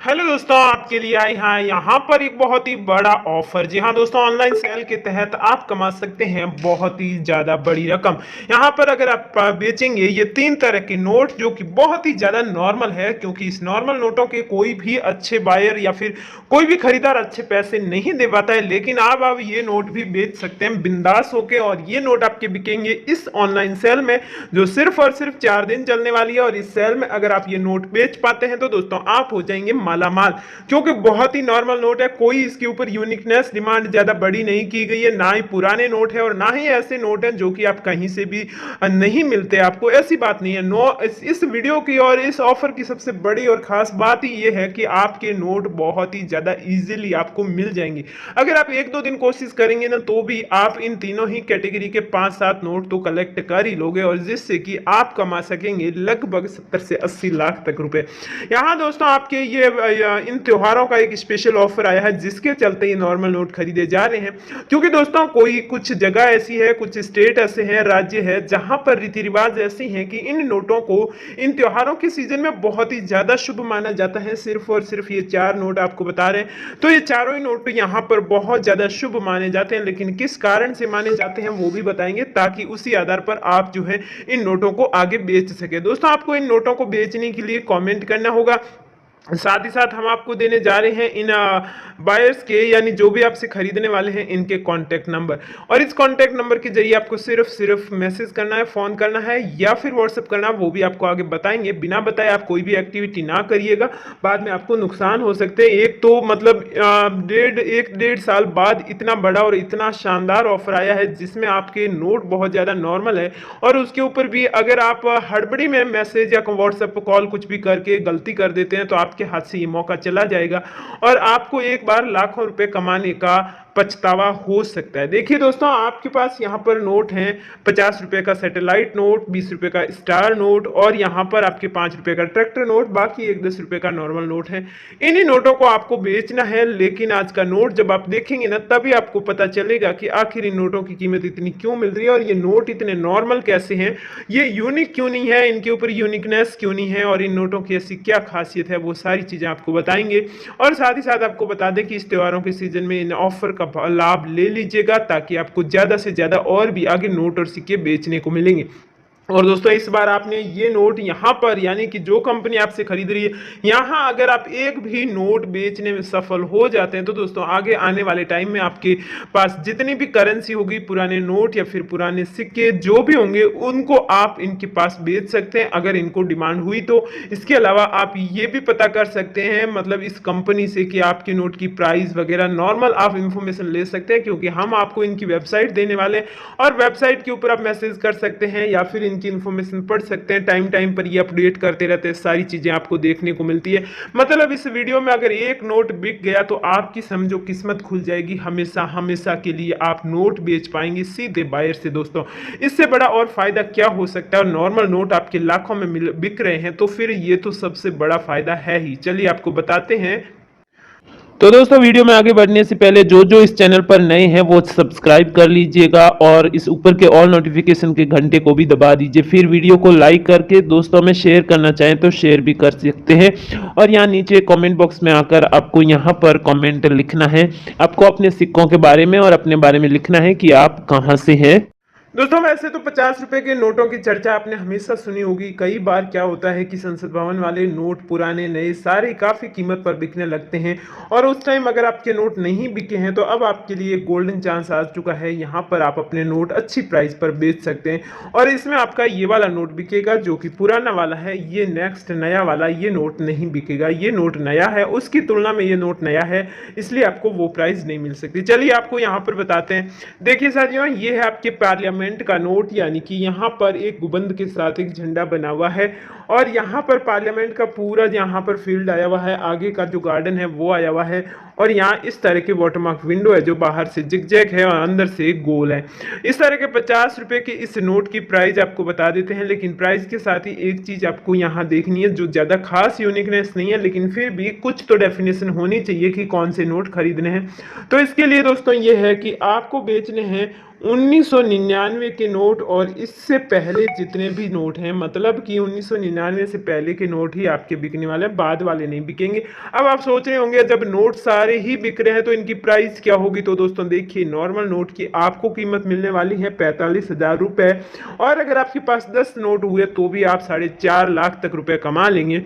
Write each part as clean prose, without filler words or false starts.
Hello दोस्तों, आपके लिए आई है यहाँ पर एक बहुत ही बड़ा ऑफर। जी हाँ दोस्तों, ऑनलाइन सेल के तहत आप कमा सकते हैं बहुत ही ज़्यादा बड़ी रकम। यहाँ पर अगर आप बेचेंगे ये 3 तरह के नोट, जो कि बहुत ही ज़्यादा नॉर्मल है, क्योंकि इस नॉर्मल नोटों के कोई भी अच्छे बायर या फिर कोई भी खरीदार अच्छे पैसे नहीं दे पाता है, लेकिन आप ये नोट भी बेच सकते हैं बिंदास होके। और ये नोट आपके बिकेंगे इस ऑनलाइन सेल में, जो सिर्फ और सिर्फ 4 दिन चलने वाली है। और इस सेल में अगर आप ये नोट बेच पाते हैं तो दोस्तों आप हो जाएंगे मालामाल, क्योंकि बहुत ही नॉर्मल नोट है। कोई इसके ऊपर यूनिकनेस डिमांड ज्यादा बड़ी नहीं की गई है, ना ही पुराने नोट है और ना ही ऐसे नोट हैं जो कि आप कहीं से भी नहीं मिलते आपको, ऐसी बात नहीं है। इस वीडियो की और इस ऑफर की सबसे बड़ी और खास बात ही ये है कि आपके नोट बहुत ही ज्यादा इजीली आपको मिल जाएंगे। अगर आप 1-2 दिन कोशिश करेंगे ना, तो भी आप इन तीनों ही कैटेगरी के 5-7 नोट तो कलेक्ट कर ही लोगे, और जिससे कि आप कमा सकेंगे लगभग 70 से 80 लाख तक रुपए। यहाँ दोस्तों आपके ये इन त्योहारों का एक स्पेशल ऑफर आया है, जिसके चलते ये नॉर्मल नोट खरीदे जा रहे हैं। क्योंकि दोस्तों कोई कुछ जगह ऐसी है, कुछ स्टेट ऐसे हैं, राज्य है, जहां पर रीति रिवाज ऐसे हैं कि इन नोटों को इन त्योहारों के सीजन में बहुत ही ज्यादा शुभ माना जाता है। सिर्फ और सिर्फ ये 4 नोट आपको बता रहे हैं, तो ये चारों ही नोट यहाँ पर बहुत ज्यादा शुभ माने जाते हैं। लेकिन किस कारण से माने जाते हैं वो भी बताएंगे, ताकि उसी आधार पर आप जो है इन नोटों को आगे बेच सके। दोस्तों आपको इन नोटों को बेचने के लिए कमेंट करना होगा। साथ ही साथ हम आपको देने जा रहे हैं इन बायर्स के, यानी जो भी आपसे खरीदने वाले हैं, इनके कॉन्टैक्ट नंबर। और इस कॉन्टैक्ट नंबर के जरिए आपको सिर्फ मैसेज करना है, फोन करना है या फिर व्हाट्सएप करना है, वो भी आपको आगे बताएंगे। बिना बताए आप कोई भी एक्टिविटी ना करिएगा, बाद में आपको नुकसान हो सकते हैं। एक तो मतलब 1.5 साल बाद इतना बड़ा और इतना शानदार ऑफर आया है, जिसमें आपके नोट बहुत ज़्यादा नॉर्मल है, और उसके ऊपर भी अगर आप हड़बड़ी में मैसेज या व्हाट्सएप पर कॉल कुछ भी करके गलती कर देते हैं, तो आपके हाथ से ये मौका चला जाएगा और आपको एक बार लाखों रुपए कमाने का पछतावा हो सकता है। देखिए दोस्तों, आपके पास यहाँ पर नोट हैं 50 रुपए का सैटेलाइट नोट, 20 रुपए का स्टार नोट, और यहाँ पर आपके 5 रुपए का ट्रैक्टर नोट, बाकी एक 10 रुपए का नॉर्मल नोट है। इन्हीं नोटों को आपको बेचना है। लेकिन आज का नोट जब आप देखेंगे ना, तभी आपको पता चलेगा कि आखिर इन नोटों की कीमत इतनी क्यों मिल रही है, और ये नोट इतने नॉर्मल कैसे हैं, ये यूनिक क्यों नहीं है, इनके ऊपर यूनिकनेस क्यों नहीं है, और इन नोटों की ऐसी क्या खासियत है, वो सारी चीजें आपको बताएंगे। और साथ ही साथ आपको बता दें कि इस त्योहारों के सीजन में इन ऑफर का लाभ ले लीजिएगा, ताकि आपको ज्यादा से ज्यादा और भी आगे नोट और सिक्के बेचने को मिलेंगे। और दोस्तों इस बार आपने ये नोट यहाँ पर, यानी कि जो कंपनी आपसे खरीद रही है, यहाँ अगर आप एक भी नोट बेचने में सफल हो जाते हैं, तो दोस्तों आगे आने वाले टाइम में आपके पास जितनी भी करेंसी होगी, पुराने नोट या फिर पुराने सिक्के जो भी होंगे, उनको आप इनके पास बेच सकते हैं अगर इनको डिमांड हुई तो। इसके अलावा आप ये भी पता कर सकते हैं, मतलब इस कंपनी से, कि आपके नोट की प्राइस वगैरह नॉर्मल आप इंफॉर्मेशन ले सकते हैं, क्योंकि हम आपको इनकी वेबसाइट देने वाले हैं, और वेबसाइट के ऊपर आप मैसेज कर सकते हैं या फिर इनकी इंफॉर्मेशन पढ़ सकते हैं। टाइम टाइम पर ये अपडेट करते रहते हैं, सारी चीजें आपको देखने को मिलती है। मतलब इस वीडियो में अगर एक नोट बिक गया तो आपकी समझो किस्मत खुल जाएगी, हमेशा हमेशा के लिए आप नोट बेच पाएंगे सीधे बायर से। दोस्तों इससे बड़ा और फायदा क्या हो सकता है, और नॉर्मल नोट आपके लाखों में बिक रहे हैं, तो फिर ये तो सबसे बड़ा फायदा है ही। चलिए आपको बताते हैं। तो दोस्तों वीडियो में आगे बढ़ने से पहले जो जो इस चैनल पर नए हैं वो सब्सक्राइब कर लीजिएगा, और इस ऊपर के ऑल नोटिफिकेशन के घंटे को भी दबा दीजिए। फिर वीडियो को लाइक करके दोस्तों में शेयर करना चाहें तो शेयर भी कर सकते हैं। और यहाँ नीचे कमेंट बॉक्स में आकर आपको यहाँ पर कमेंट लिखना है, आपको अपने सिक्कों के बारे में और अपने बारे में लिखना है कि आप कहाँ से हैं। दोस्तों वैसे तो 50 रुपए के नोटों की चर्चा आपने हमेशा सुनी होगी। कई बार क्या होता है कि संसद भवन वाले नोट पुराने नए सारे काफ़ी कीमत पर बिकने लगते हैं, और उस टाइम अगर आपके नोट नहीं बिके हैं तो अब आपके लिए गोल्डन चांस आ चुका है। यहाँ पर आप अपने नोट अच्छी प्राइस पर बेच सकते हैं, और इसमें आपका ये वाला नोट बिकेगा जो कि पुराना वाला है। ये नेक्स्ट नया वाला ये नोट नहीं बिकेगा, ये नोट नया है, उसकी तुलना में ये नोट नया है, इसलिए आपको वो प्राइस नहीं मिल सकती। चलिए आपको यहाँ पर बताते हैं। देखिए साथियों, ये है आपके पार्लियामेंट का नोट, यानी कि यहाँ पर एक गुबंद के साथ एक झंडा बना हुआ है, और यहाँ पर पार्लियामेंट का पूरा यहाँ पर फील्ड आया हुआ है, आगे का जो गार्डन है वो आया हुआ है, और यहाँ इस तरह की वाटरमार्क विंडो है जो बाहर से जिगजैग है और अंदर से गोल है। इस तरह के 50 रुपए के इस नोट की प्राइस आपको बता देते हैं। लेकिन प्राइस के साथ ही एक चीज आपको यहाँ देखनी है, जो ज्यादा खास यूनिकनेस नहीं है, लेकिन फिर भी कुछ तो डेफिनेशन होनी चाहिए कि कौन से नोट खरीदने हैं। तो इसके लिए दोस्तों ये है कि आपको बेचने हैं 1999 के नोट और इससे पहले जितने भी नोट हैं, मतलब कि 1999 से पहले के नोट ही आपके बिकने वाले हैं, बाद वाले नहीं बिकेंगे। अब आप सोच रहे होंगे जब नोट सारे ही बिक रहे हैं तो इनकी प्राइस क्या होगी। तो दोस्तों देखिए, नॉर्मल नोट की आपको कीमत मिलने वाली है 45,000 रुपए, और अगर आपके पास 10 नोट हुए तो भी आप 4.5 लाख तक रुपए कमा लेंगे।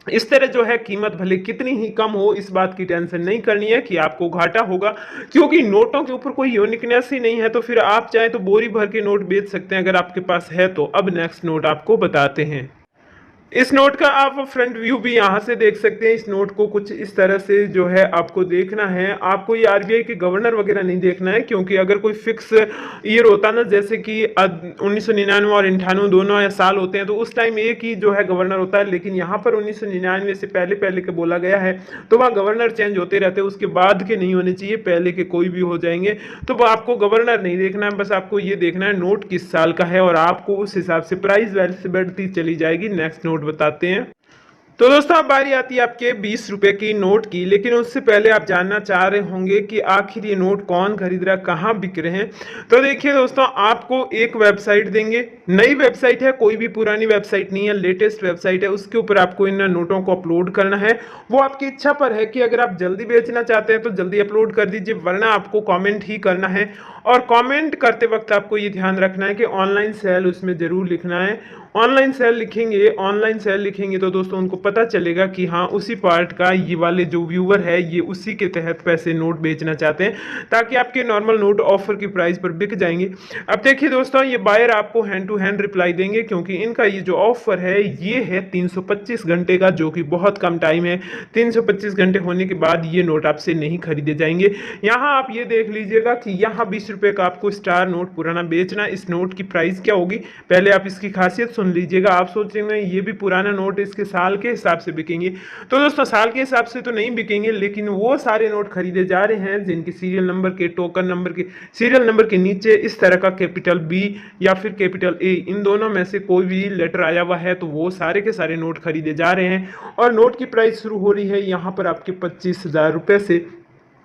इस तरह जो है कीमत भले कितनी ही कम हो, इस बात की टेंशन नहीं करनी है कि आपको घाटा होगा, क्योंकि नोटों के ऊपर कोई यूनिकनेस ही नहीं है। तो फिर आप चाहे तो बोरी भर के नोट बेच सकते हैं अगर आपके पास है तो। अब नेक्स्ट नोट आपको बताते हैं। इस नोट का आप फ्रंट व्यू भी यहाँ से देख सकते हैं। इस नोट को कुछ इस तरह से जो है आपको देखना है। आपको ये आरबीआई के गवर्नर वगैरह नहीं देखना है, क्योंकि अगर कोई फिक्स ईयर होता ना, जैसे कि 1999 और 98 दोनों साल होते हैं, तो उस टाइम एक ही जो है गवर्नर होता है। लेकिन यहाँ पर 1999 से पहले पहले के बोला गया है, तो वहाँ गवर्नर चेंज होते रहते हैं, उसके बाद के नहीं होने चाहिए, पहले के कोई भी हो जाएंगे। तो वो आपको गवर्नर नहीं देखना है, बस आपको ये देखना है नोट किस साल का है, और आपको उस हिसाब से प्राइस वैल्यू से बढ़ती चली जाएगी। नेक्स्ट नोट बताते हैं। तो दोस्तों अब बारी आती है आपके 20 रुपए की नोट की, लेकिन उससे पहले आप जानना चाह रहे होंगे कि आखिर ये नोट कौन खरीद रहा है, कहाँ बिक रहे हैं। तो देखिए दोस्तों, आपको एक वेबसाइट देंगे, नई वेबसाइट है, कोई भी पुरानी वेबसाइट नहीं है, लेटेस्ट वेबसाइट है। उसके ऊपर आपको इन नोटों को अपलोड करना है। वो आपकी इच्छा पर है कि अगर आप जल्दी बेचना चाहते हैं तो जल्दी अपलोड कर दीजिए, वरना आपको कॉमेंट ही करना है। और कमेंट करते वक्त आपको ये ध्यान रखना है कि ऑनलाइन सेल उसमें जरूर लिखना है। ऑनलाइन सेल लिखेंगे तो दोस्तों उनको पता चलेगा कि हाँ, उसी पार्ट का ये वाले जो व्यूअर है ये उसी के तहत पैसे नोट बेचना चाहते हैं, ताकि आपके नॉर्मल नोट ऑफर की प्राइस पर बिक जाएंगे। अब देखिए दोस्तों, ये बायर आपको हैंड टू हैंड रिप्लाई देंगे, क्योंकि इनका ये जो ऑफर है ये है 325 घंटे का, जो कि बहुत कम टाइम है। 325 घंटे होने के बाद ये नोट आपसे नहीं खरीदे जाएंगे। यहाँ आप ये देख लीजिएगा कि यहाँ 20 रुपए का आपको स्टार नोट पुराना बेचना। इस नोट की प्राइस क्या होगी, पहले आप इसकी खासियत सुन लीजिएगा। आप सोच रहे हैं ये भी पुराना नोट, इसके साल के हिसाब से बिकेंगे। तो दोस्तों साल के हिसाब से तो नहीं बिकेंगे, लेकिन वो सारे नोट खरीदे जा रहे हैं जिनके सीरियल नंबर के, टोकन नंबर के, सीरियल नंबर के नीचे इस तरह का कैपिटल बी या फिर कैपिटल ए, इन दोनों में से कोई भी लेटर आया हुआ है, तो वो सारे के सारे नोट खरीदे जा रहे हैं। और नोट की प्राइस शुरू हो रही है यहाँ पर आपके 25,000 रुपए से,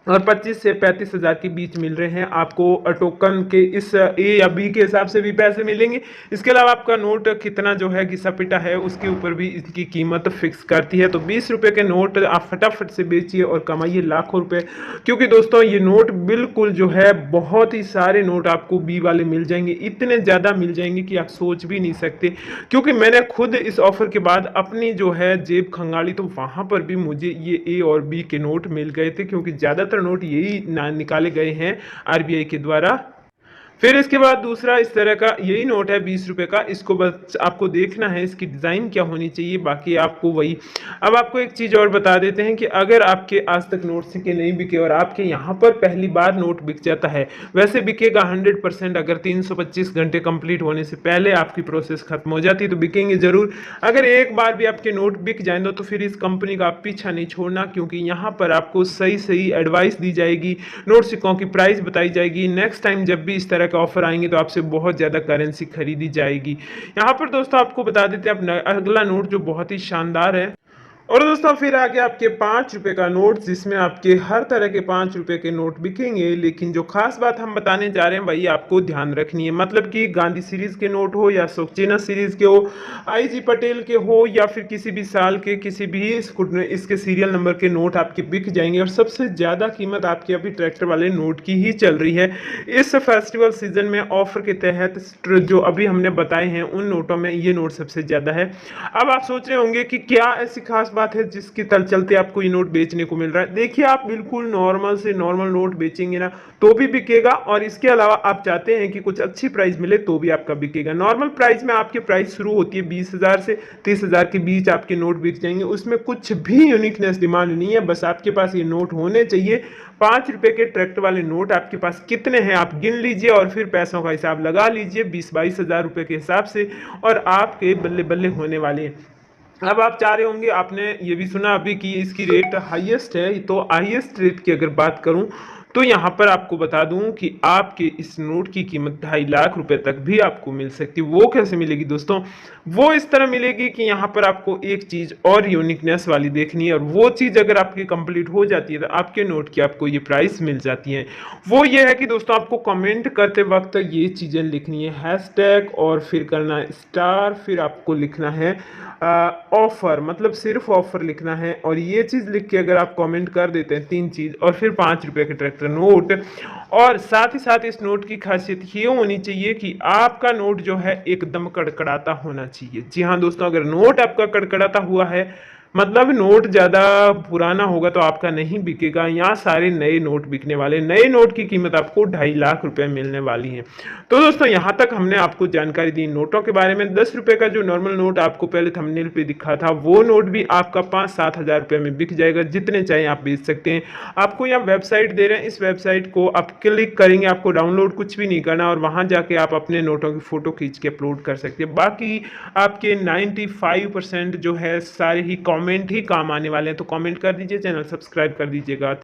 और 25 से 35,000 के बीच मिल रहे हैं आपको। टोकन के इस ए या बी के हिसाब से भी पैसे मिलेंगे। इसके अलावा आपका नोट कितना जो है घिसा पिटा है उसके ऊपर भी इसकी कीमत फिक्स करती है। तो 20 रुपए के नोट आप फटाफट से बेचिए और कमाइए लाखों रुपए, क्योंकि दोस्तों ये नोट बिल्कुल जो है बहुत ही सारे नोट आपको बी वाले मिल जाएंगे, इतने ज़्यादा मिल जाएंगे कि आप सोच भी नहीं सकते। क्योंकि मैंने खुद इस ऑफर के बाद अपनी जो है जेब खंगाली, तो वहाँ पर भी मुझे ये ए और बी के नोट मिल गए थे, क्योंकि ज़्यादातर नोट यही निकाले गए हैं आरबीआई के द्वारा। फिर इसके बाद दूसरा इस तरह का यही नोट है 20 रुपए का। इसको बस आपको देखना है इसकी डिज़ाइन क्या होनी चाहिए, बाकी आपको वही। अब आपको एक चीज़ और बता देते हैं कि अगर आपके आज तक नोट सिक्के नहीं बिके और आपके यहाँ पर पहली बार नोट बिक जाता है, वैसे बिकेगा 100% अगर 325 घंटे कंप्लीट होने से पहले आपकी प्रोसेस खत्म हो जाती है, तो बिकेंगे जरूर। अगर एक बार भी आपके नोट बिक जाए तो फिर इस कंपनी का आप पीछा नहीं छोड़ना, क्योंकि यहाँ पर आपको सही सही एडवाइस दी जाएगी, नोट सिक्कों की प्राइस बताई जाएगी। नेक्स्ट टाइम जब भी इस तरह का ऑफर आएंगे तो आपसे बहुत ज्यादा करेंसी खरीदी जाएगी। यहाँ पर दोस्तों आपको बता देते हैं अगला नोट जो बहुत ही शानदार है। और दोस्तों फिर आगे आपके 5 रुपए का नोट, जिसमें आपके हर तरह के 5 रुपए के नोट बिकेंगे। लेकिन जो खास बात हम बताने जा रहे हैं भाई, आपको ध्यान रखनी है, मतलब कि गांधी सीरीज के नोट हो या सक्सेना सीरीज के हो, आईजी पटेल के हो, या फिर किसी भी साल के किसी भी इसके सीरियल नंबर के नोट आपके बिक जाएंगे। और सबसे ज्यादा कीमत आपके अभी ट्रैक्टर वाले नोट की ही चल रही है इस फेस्टिवल सीजन में। ऑफर के तहत जो अभी हमने बताए हैं उन नोटों में ये नोट सबसे ज्यादा है। अब आप सोच रहे होंगे कि क्या ऐसी खास बात है जिसके चलते आपको ये नोट बेचने को मिल रहा है। देखिए, आप बिल्कुल नॉर्मल से नॉर्मल नोट बेचेंगे ना तो भी बिकेगा, और इसके अलावा आप चाहते हैं कि कुछ अच्छी प्राइस मिले तो भी आपका बिकेगा। नॉर्मल प्राइस में आपकी प्राइस शुरू होती है 20,000 से 30,000 के बीच आपके नोट बिक जाएंगे। उसमें कुछ भी यूनिकनेस डिमांड नहीं है, बस आपके पास ये नोट होने चाहिए। 5 रुपए के ट्रैक्टर वाले नोट आपके पास कितने हैं आप गिन लीजिए, और फिर पैसों का हिसाब लगा लीजिए 20-22 हजार रुपए के हिसाब से, और आपके बल्ले बल्ले होने वाले हैं। अब आप चाह रहे होंगे, आपने ये भी सुना अभी कि इसकी रेट हाईएस्ट है, तो हाईएस्ट रेट की अगर बात करूं तो यहाँ पर आपको बता दूं कि आपके इस नोट की कीमत 2.5 लाख रुपए तक भी आपको मिल सकती है। वो कैसे मिलेगी दोस्तों? वो इस तरह मिलेगी कि यहाँ पर आपको एक चीज और यूनिकनेस वाली देखनी है, और वो चीज अगर आपकी कंप्लीट हो जाती है तो आपके नोट की आपको ये प्राइस मिल जाती है। वो ये है कि दोस्तों आपको कमेंट करते वक्त ये चीजें लिखनी है, हैशटैग और फिर करना है स्टार, फिर आपको लिखना है ऑफर, मतलब सिर्फ ऑफर लिखना है। और ये चीज लिख के अगर आप कमेंट कर देते हैं 3 चीज, और फिर 5 रुपए के ट्रैक्टर नोट, और साथ ही साथ इस नोट की खासियत ये होनी चाहिए कि आपका नोट जो है एकदम कड़कड़ाता होना चाहिए। जी हाँ दोस्तों, अगर नोट आपका कड़कड़ाता हुआ है, मतलब नोट ज्यादा पुराना होगा तो आपका नहीं बिकेगा। यहाँ सारे नए नोट बिकने वाले, नए नोट की कीमत आपको 2.5 लाख रुपए मिलने वाली है। तो दोस्तों यहाँ तक हमने आपको जानकारी दी नोटों के बारे में। 10 रुपए का जो नॉर्मल नोट आपको पहले थंबनेल पे दिखा था, वो नोट भी आपका 5-7 हजार रुपए में बिक जाएगा, जितने चाहे आप बेच सकते हैं। आपको यहाँ वेबसाइट दे रहे हैं, इस वेबसाइट को आप क्लिक करेंगे, आपको डाउनलोड कुछ भी नहीं करना, और वहां जाके आप अपने नोटों की फोटो खींच के अपलोड कर सकते हैं। बाकी आपके 95% जो है सारे ही कमेंट ही काम आने वाले हैं। तो कमेंट कर दीजिए, चैनल सब्सक्राइब कर दीजिएगा।